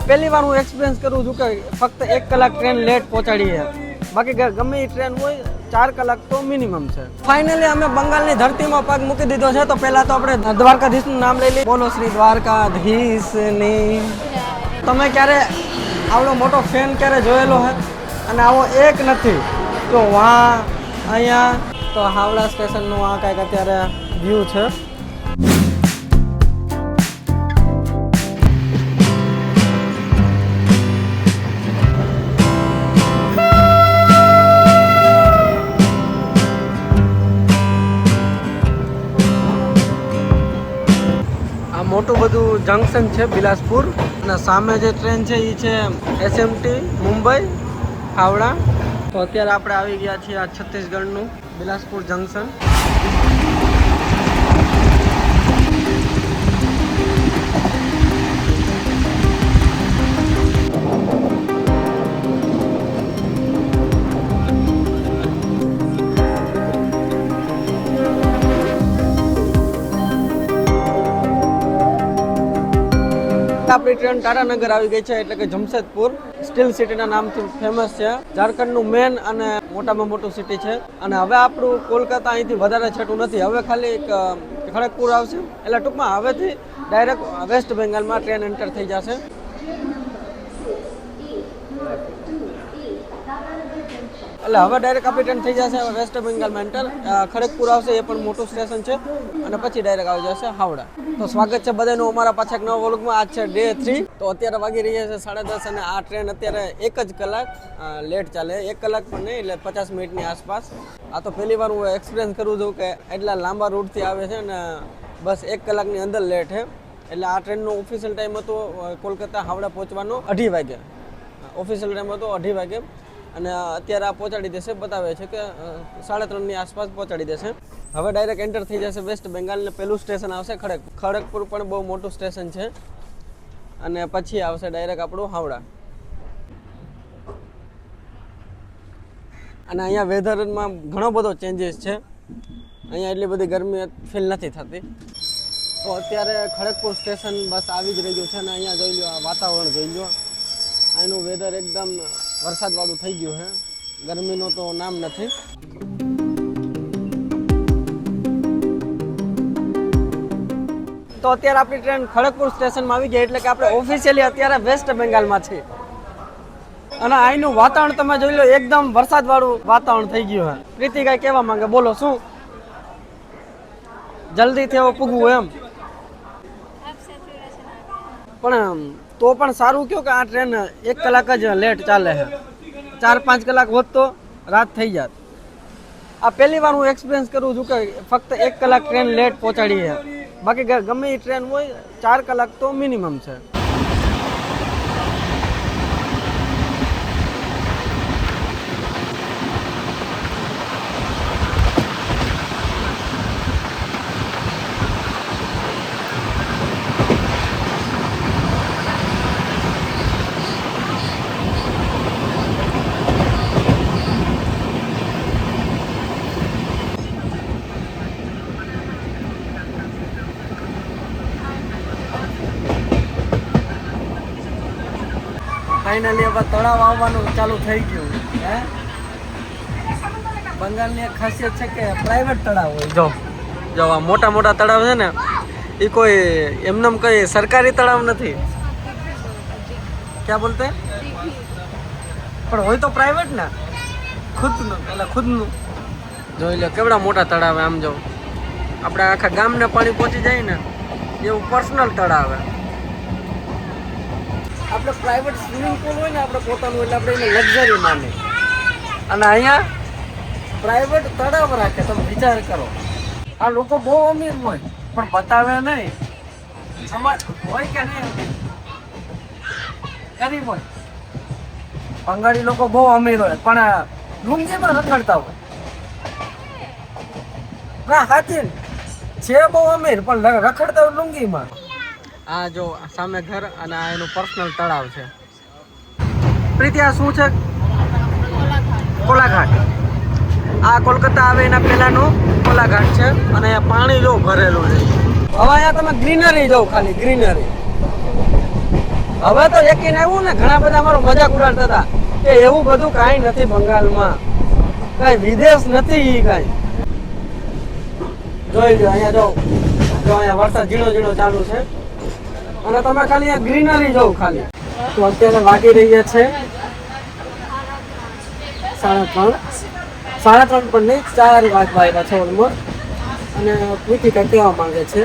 પહેલી વાર હું એક્સપિરિયન્સ કરું છું કે ફક્ત 1 કલાક ટ્રેન લેટ પહોંચાડી છે. બાકી ગમે એ ટ્રેન હોય 4 કલાક તો મિનિમમ છે. ફાઇનલી અમે બંગાળની ધરતીમાં પગ મૂકી દીધો છે. તો પહેલા તો આપણે દ્વારકાધીશનું નામ લઈ લઈએ. બોલો શ્રી દ્વારકાધીશની. તમે ક્યારે આવડો મોટો ફેન ક્યારે જોયેલો હે? અને આવો એક નથી તો અહીંયા તો હાવડા સ્ટેશનનું આ કાંઈક અત્યારે વ્યૂ છે. મોટું બધું જંકશન છે બિલાસપુર અને સામે જે ટ્રેન છે એ છે એસએમટી મુંબઈ હાવડા. તો અત્યારે આપણે આવી ગયા છીએ આ છત્તીસગઢનું બિલાસપુર જંકશન. આપણી ટ્રેન તારાનગર આવી ગઈ છે, એટલે કે જમશેદપુર સ્ટીલ સિટીના નામથી ફેમસ છે. ઝારખંડનું મેન અને મોટામાં મોટું સિટી છે. અને હવે આપણું કોલકાતા અહીંથી વધારે છેટું નથી. હવે ખાલી એક ખડગપુર આવશે, એટલે ટૂંકમાં હવેથી ડાયરેક્ટ વેસ્ટ બેંગાલમાં ટ્રેન એન્ટર થઈ જશે. એટલે હવે ડાયરેક્ટ આપણી ટ્રેન થઈ જશે વેસ્ટ બેંગાલમાં એન્ટર. ખડગપુર આવશે, એ પણ મોટું સ્ટેશન છે. અને પછી ડાયરેક્ટ આવી જશે હાવડા. તો સ્વાગત છે બધાનું અમારા પાછા એક નવા વ્લોગમાં. આજ છે ડે 3. તો અત્યારે વાગી રહ્યા છે 10:30 અને આ ટ્રેન અત્યારે 1 જ કલાક લેટ ચાલે. 1 કલાક પણ નહીં, એટલે 50 મિનિટની આસપાસ. આ તો પહેલી વાર હું એક્સપિરિયન્સ કરું છું કે એટલા લાંબા રૂટથી આવે છે ને બસ 1 કલાકની અંદર લેટ છે. એટલે આ ટ્રેનનો ઓફિશિયલ ટાઈમ હતો કોલકાતા હાવડા પહોંચવાનો 2:30 વાગે. ઓફિશિયલ ટાઈમ હતો 2:30 વાગે. અને અત્યારે આ પહોંચાડી દેશે, બતાવે છે કે 3:30ની આસપાસ પહોંચાડી દેશે. હવે ડાયરેક્ટ એન્ટર થઈ જશે વેસ્ટ બેંગાલને. પહેલું સ્ટેશન આવશે ખડગપુર, પણ બહુ મોટું સ્ટેશન છે. અને પછી આવશે ડાયરેક્ટ આપણું હાવડા. અને અહીંયા વેધરમાં ઘણો બધો ચેન્જીસ છે. અહીંયા એટલી બધી ગરમી ફીલ નથી થતી. તો અત્યારે ખડગપુર સ્ટેશન બસ આવી જ રહ્યું છે. અને અહીંયા જોઈ લો, આ વાતાવરણ જોઈ લો. અહીંનું વેધર એકદમ વરસાદવાળું થઈ ગયું છે. ગરમીનું તો નામ નથી. તો અત્યારે આપણી ટ્રેન ખડગપુર સ્ટેશનમાં આવી ગઈ, એટલે કે આપણે ઓફિશિયલી અત્યારે વેસ્ટ બેંગાલમાં છીએ. અને અહીંનું વાતાવરણ તમે જોઈ લો, એકદમ વરસાદવાળું વાતાવરણ થઈ ગયું છે. પ્રીતિ કાંઈ કહેવા માંગે, બોલો શું? જલ્દીથી હવે પૂગવું એમ. પણ તો પણ સારું કયો કે આ ટ્રેન 1 કલાક જ લેટ ચાલે છે. 4-5 કલાક હોત તો રાત થઈ જાત. આ પહેલી વાર હું એક્સપિરિયન્સ કરું છું કે ફક્ત 1 કલાક ટ્રેન લેટ પહોંચાડી છે. બાકી ગમે એ ટ્રેન હોય 4 કલાક તો મિનિમમ છે. ફાઇનલી હવે તળાવ આવવાનું ચાલુ થઈ ગયું. બંગાળની એક ખાસિયત છે કે પ્રાઇવેટ તળાવ હોય. જો આ મોટા મોટા તળાવ છે ને, એ કોઈ એમનેમ કઈ સરકારી તળાવ નથી. ક્યાં બોલતે? પણ હોય તો પ્રાઇવેટ ને, ખુદનું. એટલે ખુદનું જોઈ લો કેવડા મોટા તળાવ. આમ જો આપણે આખા ગામને પાણી પહોંચી જાય ને એવું પર્સનલ તળાવ. આપણે પ્રાઇવેટ સ્વિમિંગ પુલ હોય ને આપણે પોતાનું, એટલે આપણે એને લક્ઝરી માની. અને અહીંયા પ્રાઇવેટ તળાવ રાખે. તમે વિચાર કરો, આ લોકો બહુ અમીર હોય પણ બતાવે નહીં. સમાજ હોય કે નહીં, ગરીબ હોય. બંગાળી લોકો બહુ અમીર હોય પણ લુંગીમાં રખડતા હોય. ના સાચી છે, બહુ અમીર પણ રખડતા હોય લુંગીમાં. આ જો સામે ઘર અને આ એનું પર્સનલ તળાવ છે. પ્રીતિ આ શું છે? કોલાઘાટ. આ કોલકાતા આવે એના પહેલાનું કોલાઘાટ છે. અને અહીંયા પાણી જો ભરેલું છે. હવે અહીંયા તમે ગ્રીનરી જો, ખાલી ગ્રીનરી. હવે તો યકીન આવ્યું ને, ઘણા બધા અમારો મજાક ઉડાડતા હતા કે એવું બધું કાંઈ નથી બંગાળમાં, કાંઈ વિદેશ નથી ઈ કાંઈ. જોઈ લો અહીંયા જો અહીંયા વરસાદ ઝીણો ઝીણો ચાલુ છે અને તમે ખાલી આ ગ્રીનરી જોવ ખાલી. તો અત્યારે વાગી રહ્યા છે 3:30 પણ નહીં, 4 વાગવા આવ્યા છે ઓલમોસ્ટ. અને પ્રીતિ કંઈ કહેવા માંગે છે.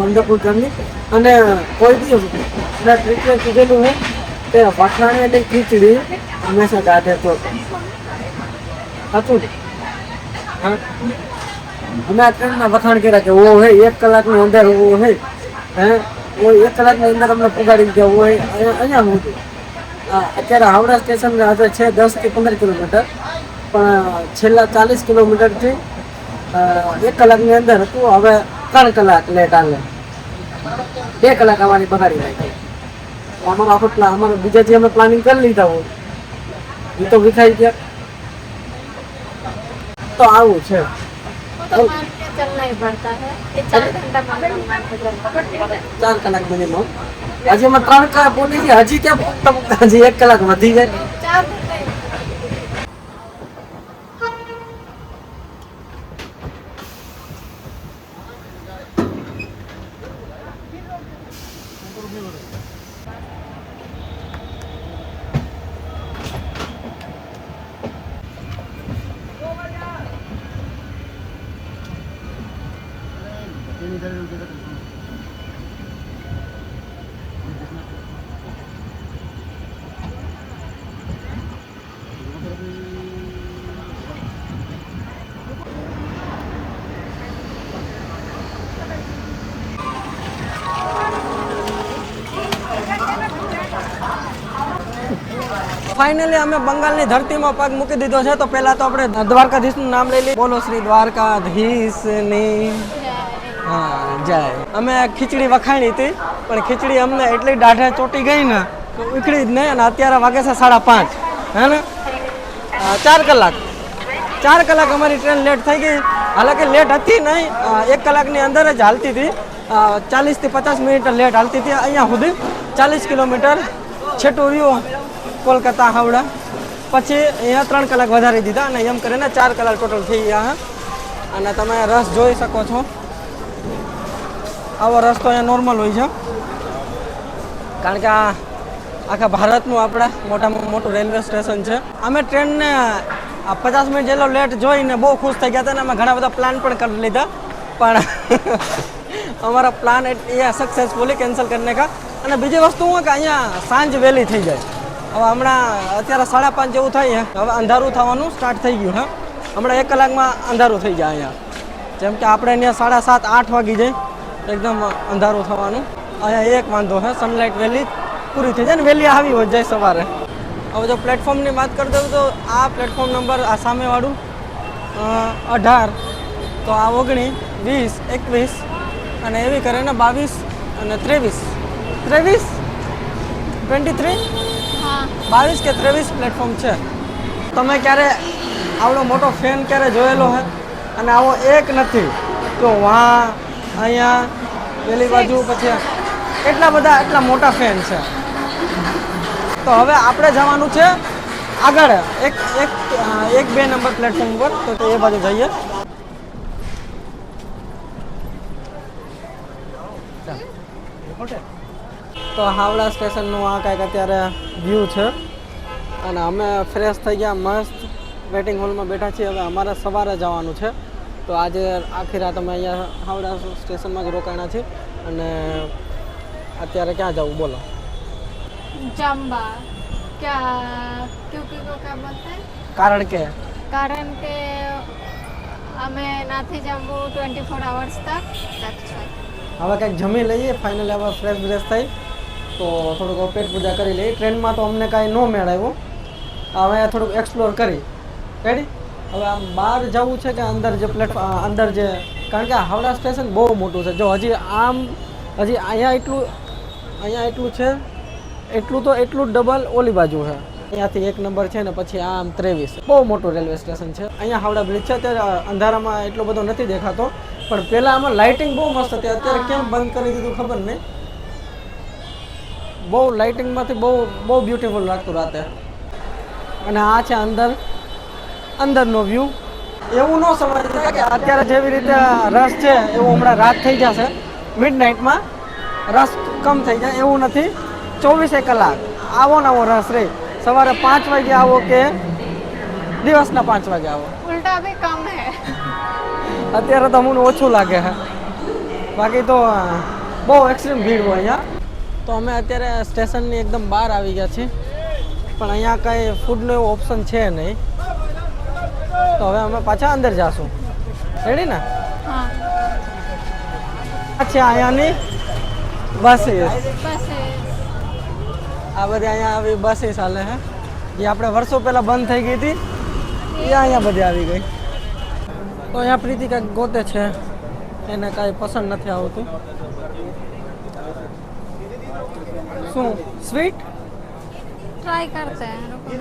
મંડપુર ગામની અને કોઈ દિવસ ટ્રીટમેન્ટ કીધેલું હોય તે વખાણે એટલે ખીચડી હંમેશા કાઢે તો હતું. હા, અમે આ ટ્રેનમાં વખાણ કર્યા કે ઓ હે 1 કલાકની અંદર ઓ હે ઓ 1 કલાકની અંદર અમને પુગાડી ગયા હોય અહીંયા હું હતું. અત્યારે હાવડા સ્ટેશન હજુ છે 10 થી 15 કિલોમીટર, પણ છેલ્લા 40 કિલોમીટરથી 1 કલાકની અંદર હતું. હવે 3 કલાક લેટ આવે, 2 કલાક આવવાની બગાડી નાખી. અમારો આખો અમારો બીજા જે અમે પ્લાનિંગ કરી લીધા હોય એ તો વિખાઈ ગયા. તો આવું છે. 4 કલાક મિનિમમ. હજી અમે 3 કલાક પહોંચી ગયા, હજી ક્યાં પહોંચતા હજી 1 કલાક વધી જાય. ફાઇનલી અમે બંગાળની ધરતીમાં પગ મૂકી દીધો છે. તો પહેલા તો આપણે દ્વારકાધીશનું નામ લઈ લઈએ. બોલો શ્રી દ્વારકાધીશની જય. અમે ખીચડી વખાણી હતી, પણ ખીચડી અમને એટલી દાઢે ચોટી ગઈ ને તો ઉખડી જ નહીં. અને અત્યારે વાગે છે 5:30, હે ને 4 કલાક અમારી ટ્રેન લેટ થઈ ગઈ. હાલાકી લેટ હતી નહીં, 1 કલાકની અંદર જ હાલતી હતી. 40 થી 50 મિનિટ લેટ હાલતી હતી. અહીંયા સુધી 40 કિલોમીટર છેટું રહ્યું કોલકાતા હાવડા. પછી અહીંયા 3 કલાક વધારી દીધા અને એમ કરીને 4 કલાક ટોટલ થઈ ગયા. અને તમે રસ જોઈ શકો છો. આવો રસ્તો અહીંયા નોર્મલ હોય છે, કારણ કે આ આખા ભારતનું આપણા મોટામાં મોટું રેલવે સ્ટેશન છે. અમે ટ્રેનને 50 મિનિટ જેટલો લેટ જોઈને બહુ ખુશ થઈ ગયા હતા અને અમે ઘણા બધા પ્લાન પણ કરી લીધા, પણ અમારા પ્લાન એ સક્સેસફુલી કેન્સલ કરીને કા. અને બીજી વસ્તુ શું કે અહીંયા સાંજ વહેલી થઈ જાય. હવે હમણાં અત્યારે 5:30 જેવું થાય, હવે અંધારું થવાનું સ્ટાર્ટ થઈ ગયું. હમણાં 1 કલાકમાં અંધારું થઈ જાય અહીંયા. જેમ કે આપણે અહીંયા 7:30-8 વાગી જાય એકદમ અંધારું થવાનું. અહીંયા એક વાંધો છે, સનલાઇટ વહેલી પૂરી થઈ જાય ને વહેલી આવી હોય જાય સવારે. હવે જો પ્લેટફોર્મની વાત કરી દઉં તો આ પ્લેટફોર્મ નંબર આ સામેવાળું 18, તો આ 19, 20, 21 અને એવી કરીને 22 અને 23, 23 કે 23 પ્લેટફોર્મ છે. તમે ક્યારે આવડો મોટો ફેન ક્યારે જોયેલો છે? અને આવો એક નથી તો વાં અહીંયા પેલી બાજુ પછી એટલા મોટા ફેન છે. તો હવે આપણે જવાનું છે આગળ 1-2 નંબર પ્લેટફોર્મ પર, તો એ બાજુ જઈએ. તો હાવડા સ્ટેશનનું આ કાંઈક અત્યારે વ્યૂ છે અને અમે ફ્રેશ થઈ ગયા, મસ્ત વેટિંગ હોલમાં બેઠા છીએ. હવે અમારે સવારે જવાનું છે, તો આજે આખી રાત અમે અહીંયા હાવડા સ્ટેશનમાં જ રોકાણા છીએ. અને અત્યારે ક્યાં જવું બોલો? चंबा क्या क्योंकि को क्या बोलते हैं? કારણ કે અમે નથી જમવું 24 hours તક. હવે કંઈક જમી લઈએ. ફાઇનલી હવે ફ્રેશ થઈ તો થોડુંક પેટ પૂજા કરી લઈએ. ટ્રેનમાં તો અમને કાંઈ ન મેળવ્યું, હવે થોડુંક એક્સપ્લોર કરી રેડી. હવે આમ બહાર જવું છે કે અંદર જે પ્લેટફોર્મ અંદર જે, કારણ કે હાવડા સ્ટેશન બહુ મોટું છે. જો હજી અહીંયા એટલું છે, એટલું જ ડબલ ઓલી બાજુ છે. અહીંયાથી 1 નંબર છે ને પછી આમ 23. બહુ મોટું રેલવે સ્ટેશન છે. અહીંયા હાવડા બ્રિજ છે, અત્યારે અંધારામાં એટલો બધો નથી દેખાતો, પણ પેલા આમાં લાઇટિંગ બહુ મસ્ત હતી, અત્યારે કેમ બંધ કરી દીધું ખબર નહીં. બહુ લાઇટિંગમાંથી બહુ બ્યુટીફુલ લાગતું રાતે. અને આ છે અંદરનો વ્યૂ. એવું ન સમજતા કે અત્યારે જેવી રીતે રસ છે એવું હમણાં રાત થઈ જશે, મિડનાઇટમાં રસ કમ થઈ જાય એવું નથી. 24 કલાક આવો નવો રસ રહે. સવારે 5 વાગે આવો કે દિવસના 5 વાગે આવો. उल्टा भी कम है. અત્યારે તો અમને ઓછું લાગે છે, બાકી તો બહુ એક્સ્ટ્રીમ ભીડ હોય અહીંયા. તો અમે અત્યારે સ્ટેશનની એકદમ બહાર આવી ગયા છીએ, પણ અહીંયા કાંઈ ફૂડનો એવો ઓપ્શન છે નહીં. તો હવે અમે પાછા અંદર જાશું. રેડી ને? हाँ છે અહીંયાની બસીસ. बस है. આ બધી અહીંયા આવી બસીસ હાલે છે, જે આપણે વર્ષો પહેલાં બંધ થઈ ગઈ હતી એ અહીંયા બધી આવી ગઈ. તો અહીંયા પ્રીતિ કાંઈક ગોતે છે, એને કાંઈ પસંદ નથી આવતું. શું સ્વીટ? ट्राई करते हैं, रुको.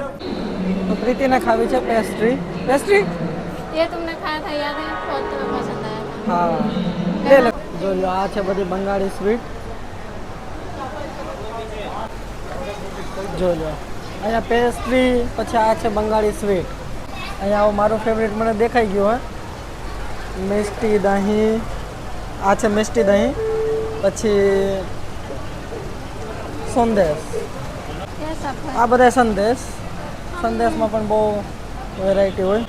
તો પ્રીતિને ખાવી છે પેસ્ટ્રી. ये तुमने खाया था, याद है? बहुत तुम्हें पसंद आया था. હા લે લે. જો લો, આ છે બધી બંગાળી સ્વીટ. જો લો, અહીંયા પેસ્ટ્રી, પછી આ છે બંગાળી સ્વીટ. અહીંયા આવો મારો ફેવરેટ મને દેખાઈ ગયો હે, મિષ્ટી દહીં. આ છે મિષ્ટી દહીં, પછી સંદેશ. ये सब है. આ બધા સંદેશમાં પણ બહુ વેરાયટી હોય.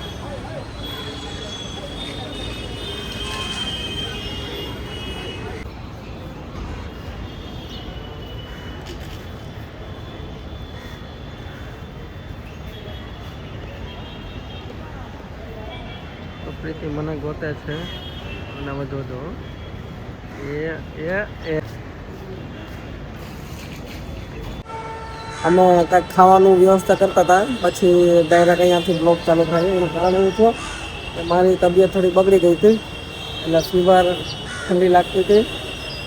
તો પ્રીતિ મને ગોતે છે અને વધુ જો એ અમે કંઈક ખાવાનું વ્યવસ્થા કરતા હતા, પછી ડાયરેક્ટ અહીંયાથી બ્લોગ ચાલુ થાય. એનું કારણ એવું છે કે મારી તબિયત થોડી બગડી ગઈ હતી, એટલે ફીવર, ઠંડી લાગતી હતી.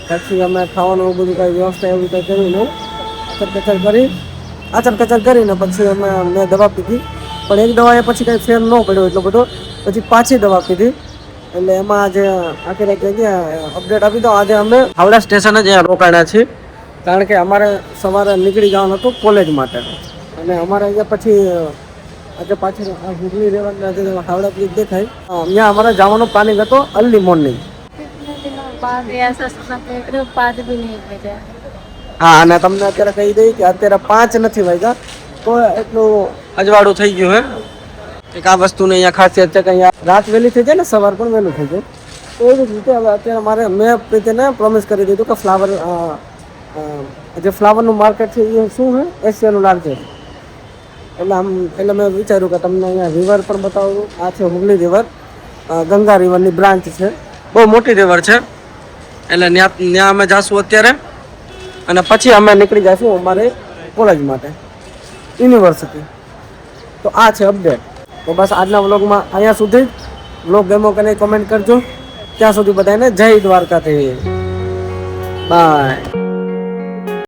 પછી અમે ખાવાનું એવું બધું કાંઈ વ્યવસ્થા એવી કંઈ કરીને આચર કચર કરીને પછી મેં દવા પીધી. પણ એક દવાએ પછી કંઈ ફેર ન પડ્યો એટલો બધો. પછી પાછી દવા પીધી, એટલે એમાં આજે આખી અપડેટ આપી દો. આજે અમે હાવડા સ્ટેશને જ અહીંયા રોકાણા છીએ, કારણ કે અમારે સવારે નીકળી જવાનું હતું કોલેજ માટે. અને અમારે અહીંયા પછી આજે પાછળ આ હુગલી રેવાના જે હાવડા બ્રિજ દેખાય, અહીંયા અમારે જવાનો પ્લાનિંગ હતો અર્લી મોર્નિંગ. कितने दिनों बाद ऐसा सुना कि एक बाद भी नहीं भेजा. હા, અને તમને અત્યારે કહી દઈ કે અત્યારે 5 નથી વાગ્યા, તો એટલું અજવાળું થઈ ગયું હે. એક આ વસ્તુની અહીંયા ખાસિયત છે કે અહીંયા રાત વહેલી થઈ જાય ને સવાર પણ વહેલું થઈ જાય. તો એવી જ રીતે હવે અત્યારે મેં પ્રીતિને પ્રોમિસ કરી દીધું કે ફ્લાવર જે ફ્લાવરનું માર્કેટ છે એ શું છે, એશિયાનું લાર્જેસ્ટ. એટલે મેં વિચાર્યું કે તમને અહીંયા રિવર પણ બતાવું. આ છે હુગલી રિવર, ગંગા રિવરની બ્રાન્ચ છે, બહુ મોટી રિવર છે. એટલે ત્યાં અમે જાશું અત્યારે, અને પછી અમે નીકળી જઈશું અમારે કોલેજ માટે, યુનિવર્સિટી. તો આ છે અપડેટ. તો બસ આજના વ્લોગમાં અહીંયા સુધી. વ્લોગ ગમો કે નહીં કોમેન્ટ કરજો. ત્યાં સુધી બધાને જય દ્વારકાધીશ. બાય.